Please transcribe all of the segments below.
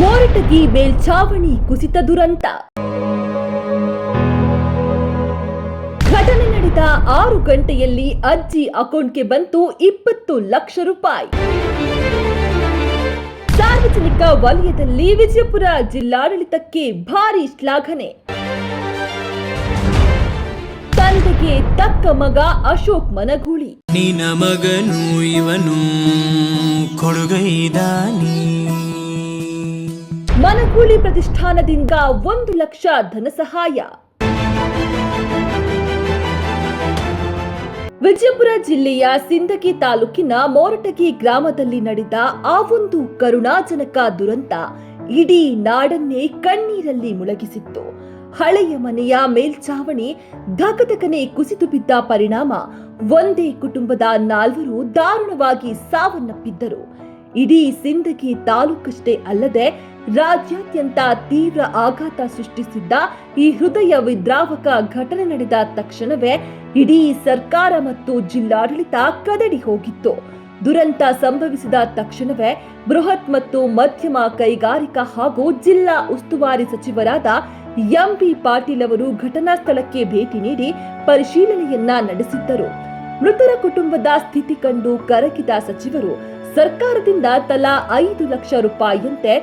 ಮೋರಟಗಿ ಮೇಲ್ಛಾವಣಿ ಕುಸಿತ ದುರಂತ. ಘಟನೆ ನಡೆದ 6 ಗಂಟೆಯಲ್ಲಿ ಅಜ್ಜಿ ಅಕೌಂಟ್ಗೆ ಬಂತು 20 ಲಕ್ಷ ರೂಪಾಯಿ. ಸಾರ್ವಜನಿಕ ವಲಯದಲ್ಲಿ ವಿಜಯಪುರ ಜಿಲ್ಲಾಡಳಿತಕ್ಕೆ ಭಾರಿ ಶ್ಲಾಘನೆ. ತಂದೆಗೆ ತಕ್ಕ ಮಗ ಅಶೋಕ್ ಮನಗೂಳಿ. ನಿನ್ನ ಮಗನು ಇವನು ಕೊಡುಗೈದಾನಿ. ಮನಗೂಳಿ ಪ್ರತಿಷ್ಠಾನದಿಂದ 1 ಲಕ್ಷ ಧನ ಸಹಾಯ. ವಿಜಯಪುರ ಜಿಲ್ಲೆಯ ಸಿಂದಗಿ ತಾಲೂಕಿನ ಮೋರಟಗಿ ಗ್ರಾಮದಲ್ಲಿ ನಡೆದ ಆ ಒಂದು ಕರುಣಾಜನಕ ದುರಂತ ಇಡೀ ನಾಡನ್ನೇ ಕಣ್ಣೀರಲ್ಲಿ ಮುಳುಗಿಸಿತ್ತು. ಹಳೆಯ ಮನೆಯ ಮೇಲ್ಛಾವಣಿ ಧಗಧಗನೆ ಕುಸಿದು ಬಿದ್ದ ಪರಿಣಾಮ ಒಂದೇ ಕುಟುಂಬದ 4 ದಾರುಣವಾಗಿ ಸಾವನ್ನಪ್ಪಿದ್ದರು. ಇಡೀ ಸಿಂದಗಿ ತಾಲೂಕಷ್ಟೇ ಅಲ್ಲದೆ ರಾಜ್ಯಾದ್ಯಂತ ತೀವ್ರ ಆಘಾತ ಸೃಷ್ಟಿಸಿದ್ದ ಈ ಹೃದಯ ವಿದ್ರಾವಕ ಘಟನೆ ನಡೆದ ತಕ್ಷಣವೇ ಇಡೀ ಸರ್ಕಾರ ಮತ್ತು ಜಿಲ್ಲಾಡಳಿತ ಕದಡಿ ಹೋಗಿತ್ತು. ದುರಂತ ಸಂಭವಿಸಿದ ತಕ್ಷಣವೇ ಬೃಹತ್ ಮತ್ತು ಮಧ್ಯಮ ಕೈಗಾರಿಕಾ ಹಾಗೂ ಜಿಲ್ಲಾ ಉಸ್ತುವಾರಿ ಸಚಿವರಾದ ಎಂಬಿ ಪಾಟೀಲ್ ಅವರು ಘಟನಾ ಸ್ಥಳಕ್ಕೆ ಭೇಟಿ ನೀಡಿ ಪರಿಶೀಲನೆಯನ್ನ ನಡೆಸಿದ್ದರು. ಮೃತರ ಕುಟುಂಬದ ಸ್ಥಿತಿ ಕಂಡು ಕರಗಿದ ಸಚಿವರು ಸರ್ಕಾರದಿಂದ ತಲಾ 5 ಲಕ್ಷ ರೂಪಾಯಿಯಂತೆ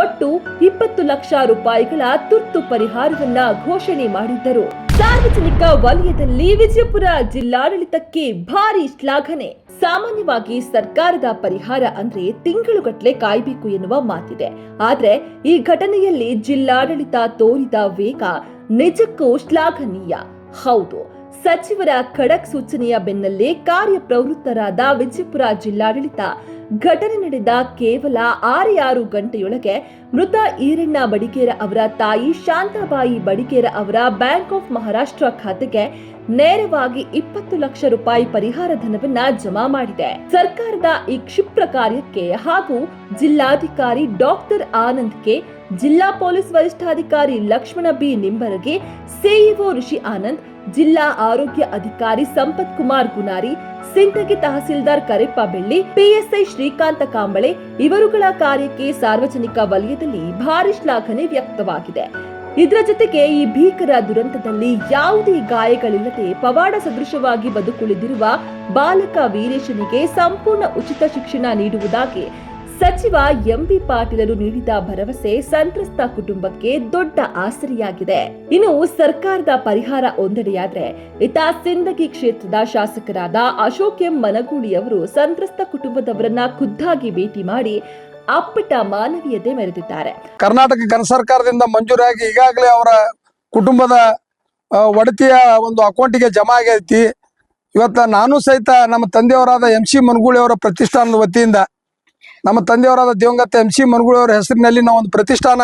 ಒಟ್ಟು 20 ಲಕ್ಷ ರೂಪಾಯಿಗಳ ತುರ್ತು ಪರಿಹಾರವನ್ನ ಘೋಷಣೆ ಮಾಡಿದ್ದರು. ಸಾರ್ವಜನಿಕ ವಲಯದಲ್ಲಿ ವಿಜಯಪುರ ಜಿಲ್ಲಾಡಳಿತಕ್ಕೆ ಭಾರಿ ಶ್ಲಾಘನೆ. ಸಾಮಾನ್ಯವಾಗಿ ಸರ್ಕಾರದ ಪರಿಹಾರ ಅಂದ್ರೆ ತಿಂಗಳುಗಟ್ಟಲೆ ಕಾಯಬೇಕು ಎನ್ನುವ ಮಾತಿದೆ. ಆದ್ರೆ ಈ ಘಟನೆಯಲ್ಲಿ ಜಿಲ್ಲಾಡಳಿತ ತೋರಿದ ವೇಗ ನಿಜಕ್ಕೂ ಶ್ಲಾಘನೀಯ. ಹೌದು, ಸಚಿವರ ಖಡಕ್ ಸೂಚನೆಯ ಬೆನ್ನಲ್ಲೇ ಕಾರ್ಯಪ್ರವೃತ್ತರಾದ ವಿಜಯಪುರ ಜಿಲ್ಲಾಡಳಿತ ಘಟನೆ ನಡೆದ ಕೇವಲ 6 ಗಂಟೆಯೊಳಗೆ ಮೃತ ಈರಣ್ಣ ಬಡಿಗೇರ ಅವರ ತಾಯಿ ಶಾಂತಾಬಾಯಿ ಬಡಿಗೇರ ಅವರ ಬ್ಯಾಂಕ್ ಆಫ್ ಮಹಾರಾಷ್ಟ್ರ ಖಾತೆಗೆ ನೇರವಾಗಿ 20 ಲಕ್ಷ ರೂಪಾಯಿ ಪರಿಹಾರ ಧನವನ್ನ ಜಮಾ ಮಾಡಿದೆ. ಸರ್ಕಾರದ ಈ ಕ್ಷಿಪ್ರ ಕಾರ್ಯಕ್ಕೆ ಹಾಗೂ ಜಿಲ್ಲಾಧಿಕಾರಿ ಡಾಕ್ಟರ್ ಆನಂದ್ಗೆ, ಜಿಲ್ಲಾ ಪೊಲೀಸ್ ವರಿಷ್ಠಾಧಿಕಾರಿ ಲಕ್ಷ್ಮಣ ಬಿ ನಿಂಬರಗೆ, ಸಿಇಒ ಋಷಿ ಆನಂದ್, ಜಿಲ್ಲಾ ಆರೋಗ್ಯ ಅಧಿಕಾರಿ ಸಂಪತ್ ಕುಮಾರ್ ಗುನಾರಿ, ಸಿಂದಗಿ ತಹಸೀಲ್ದಾರ್ ಕರೆಪ್ಪ ಬೆಳ್ಳಿ, ಪಿಎಸ್ಐ ಶ್ರೀಕಾಂತ ಕಾಂಬಳೆ ಇವರುಗಳ ಕಾರ್ಯಕ್ಕೆ ಸಾರ್ವಜನಿಕ ವಲಯದಲ್ಲಿ ಭಾರಿ ಶ್ಲಾಘನೆ ವ್ಯಕ್ತವಾಗಿದೆ. ಇದರ ಜೊತೆಗೆ ಈ ಭೀಕರ ದುರಂತದಲ್ಲಿ ಯಾವುದೇ ಗಾಯಗಳಿಲ್ಲದೆ ಪವಾಡ ಸದೃಶವಾಗಿ ಬದುಕುಳಿದಿರುವ ಬಾಲಕ ವೀರೇಶನಿಗೆ ಸಂಪೂರ್ಣ ಉಚಿತ ಶಿಕ್ಷಣ ನೀಡುವುದಾಗಿ ಸಚಿವ ಎಂಬಿ ಪಾಟೀಲರು ನೀಡಿದ ಭರವಸೆ ಸಂತ್ರಸ್ತ ಕುಟುಂಬಕ್ಕೆ ದೊಡ್ಡ ಆಸರೆಯಾಗಿದೆ. ಇನ್ನು ಸರ್ಕಾರದ ಪರಿಹಾರ ಒಂದೆಡೆಯಾದ್ರೆ, ಇತ ಸಿಂದಗಿ ಕ್ಷೇತ್ರದ ಶಾಸಕರಾದ ಅಶೋಕ್ ಎಂ ಮನಗೂಳಿ ಅವರು ಸಂತ್ರಸ್ತ ಕುಟುಂಬದವರನ್ನ ಖುದ್ದಾಗಿ ಭೇಟಿ ಮಾಡಿ ಅಪ್ಪಟ ಮಾನವೀಯತೆ ಮೆರೆದಿದ್ದಾರೆ. ಕರ್ನಾಟಕ ಘನ ಸರ್ಕಾರದಿಂದ ಮಂಜೂರಾಗಿ ಈಗಾಗಲೇ ಅವರ ಕುಟುಂಬದ ಒಡತಿಯ ಒಂದು ಅಕೌಂಟಿಗೆ ಜಮಾ ಆಗೈತಿ. ಇವತ್ತ ನಾನು ಸಹಿತ ನಮ್ಮ ತಂದೆಯವರಾದ MC ಮನಗೂಳಿ ಅವರ ಪ್ರತಿಷ್ಠಾನದ ವತಿಯಿಂದ ನಮ್ಮ ತಂದೆಯವರಾದ ದಿವಂಗತ MC ಮನಗೂಳಿ ಅವರ ಹೆಸರಿನಲ್ಲಿ ನಾವು ಒಂದು ಪ್ರತಿಷ್ಠಾನ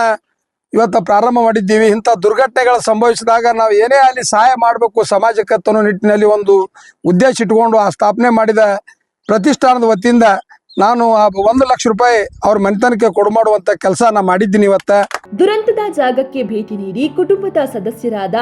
ಇವತ್ತು ಪ್ರಾರಂಭ ಮಾಡಿದ್ದೀವಿ. ಇಂಥ ದುರ್ಘಟನೆಗಳು ಸಂಭವಿಸಿದಾಗ ನಾವು ಏನೇ ಅಲ್ಲಿ ಸಹಾಯ ಮಾಡಬೇಕು ಸಮಾಜಕ್ಕೆ ಅನ್ನೋ ನಿಟ್ಟಿನಲ್ಲಿ ಒಂದು ಉದ್ದೇಶ ಇಟ್ಕೊಂಡು ಆ ಸ್ಥಾಪನೆ ಮಾಡಿದ ಪ್ರತಿಷ್ಠಾನದ ವತಿಯಿಂದ ನಾನು 1 ಲಕ್ಷ ರೂಪಾಯಿ ಅವ್ರ ಮನೆತನಕ್ಕೆ ಕೊಡು ಮಾಡುವಂತ ಕೆಲಸ ನಾ ಮಾಡಿದ್ದೀನಿ. ಇವತ್ತ ದುರಂತದ ಜಾಗಕ್ಕೆ ಭೇಟಿ ನೀಡಿ ಕುಟುಂಬದ ಸದಸ್ಯರಾದ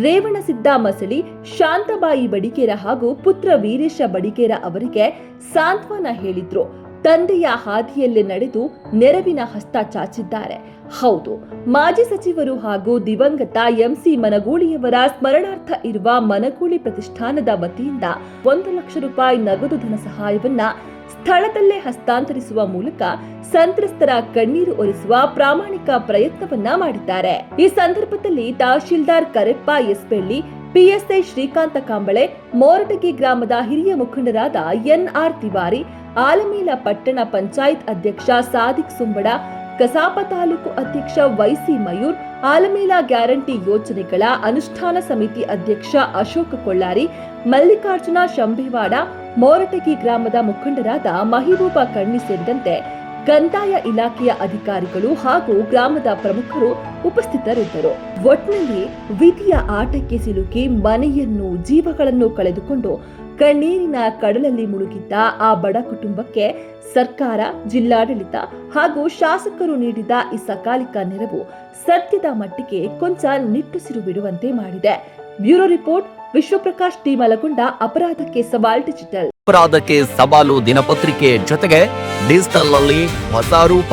ರೇವಣಸಿದ್ದ ಮಸಳಿ, ಶಾಂತಾಬಾಯಿ ಬಡಿಗೇರ ಹಾಗೂ ಪುತ್ರ ವೀರೇಶ ಬಡಿಗೇರ ಅವರಿಗೆ ಸಾಂತ್ವನ ಹೇಳಿದ್ರು. ತಂದೆಯ ಹಾದಿಯಲ್ಲೇ ನಡೆದು ನೆರವಿನ ಹಸ್ತ ಚಾಚಿದ್ದಾರೆ. ಹೌದು, ಮಾಜಿ ಸಚಿವರು ಹಾಗೂ ದಿವಂಗತ MC ಮನಗೂಳಿಯವರ ಸ್ಮರಣಾರ್ಥ ಇರುವ ಮನಗೂಳಿ ಪ್ರತಿಷ್ಠಾನದ ವತಿಯಿಂದ 1 ಲಕ್ಷ ರೂಪಾಯಿ ನಗದು ಧನ ಸಹಾಯವನ್ನ ಸ್ಥಳದಲ್ಲೇ ಹಸ್ತಾಂತರಿಸುವ ಮೂಲಕ ಸಂತ್ರಸ್ತರ ಕಣ್ಣೀರು ಒರೆಸುವ ಪ್ರಾಮಾಣಿಕ ಪ್ರಯತ್ನವನ್ನ ಮಾಡಿದ್ದಾರೆ. ಈ ಸಂದರ್ಭದಲ್ಲಿ ತಹಶೀಲ್ದಾರ್ ಕರೆಪ್ಪ ಎಸ್ ಬೆಳ್ಳಿ, PSI ಶ್ರೀಕಾಂತ ಕಾಂಬಳೆ, ಮೋರಟಗಿ ಗ್ರಾಮದ ಹಿರಿಯ ಮುಖಂಡರಾದ NR ತಿವಾರಿ, ಆಲಮೇಲ ಪಟ್ಟಣ ಪಂಚಾಯತ್ ಅಧ್ಯಕ್ಷ ಸಾದಿಕ್ ಸುಂಬಡ, ಕಸಾಪ ತಾಲೂಕು ಅಧ್ಯಕ್ಷ YC ಮಯೂರ್, ಆಲಮೇಲ ಗ್ಯಾರಂಟಿ ಯೋಜನೆಗಳ ಅನುಷ್ಠಾನ ಸಮಿತಿ ಅಧ್ಯಕ್ಷ ಅಶೋಕ ಕೊಳ್ಳಾರಿ, ಮಲ್ಲಿಕಾರ್ಜುನ ಶಂಭೇವಾಡ, ಮೋರಟಗಿ ಗ್ರಾಮದ ಮುಖಂಡರಾದ ಮಹಿಬೂಬಾ ಕಣ್ಣಿ ಸೇರಿದಂತೆ ಕಂದಾಯ ಇಲಾಖೆಯ ಅಧಿಕಾರಿಗಳು ಹಾಗೂ ಗ್ರಾಮದ ಪ್ರಮುಖರು ಉಪಸ್ಥಿತರಿದ್ದರು. ಒಟ್ನಲ್ಲಿ ವಿಧಿಯ ಆಟಕ್ಕೆ ಸಿಲುಕಿ ಮನೆಯನ್ನು, ಜೀವಗಳನ್ನು ಕಳೆದುಕೊಂಡು ಕಣ್ಣೀರಿನ ಕಡಲಲ್ಲಿ ಮುಳುಗಿದ್ದ ಆ ಬಡ ಕುಟುಂಬಕ್ಕೆ ಸರ್ಕಾರ, ಜಿಲ್ಲಾಡಳಿತ ಹಾಗೂ ಶಾಸಕರು ನೀಡಿದ ಈ ಸಕಾಲಿಕ ನೆರವು ಸದ್ಯದ ಮಟ್ಟಿಗೆ ಕೊಂಚ ನಿಟ್ಟುಸಿರು ಬಿಡುವಂತೆ ಮಾಡಿದೆ. Bureau report, Vishwaprakash T Malagonda. ಅಪರಾಧಕ್ಕೆ ಸವಾಲ್ ಡಿಜಿಟಲ್. ಅಪರಾಧಕ್ಕೆ ಸವಾಲು ದಿನಪತ್ರಿಕೆ ಜೊತೆಗೆ ಡಿಜಿಟಲ್ ಅಲ್ಲಿ ಹೊಸ ರೂಪ.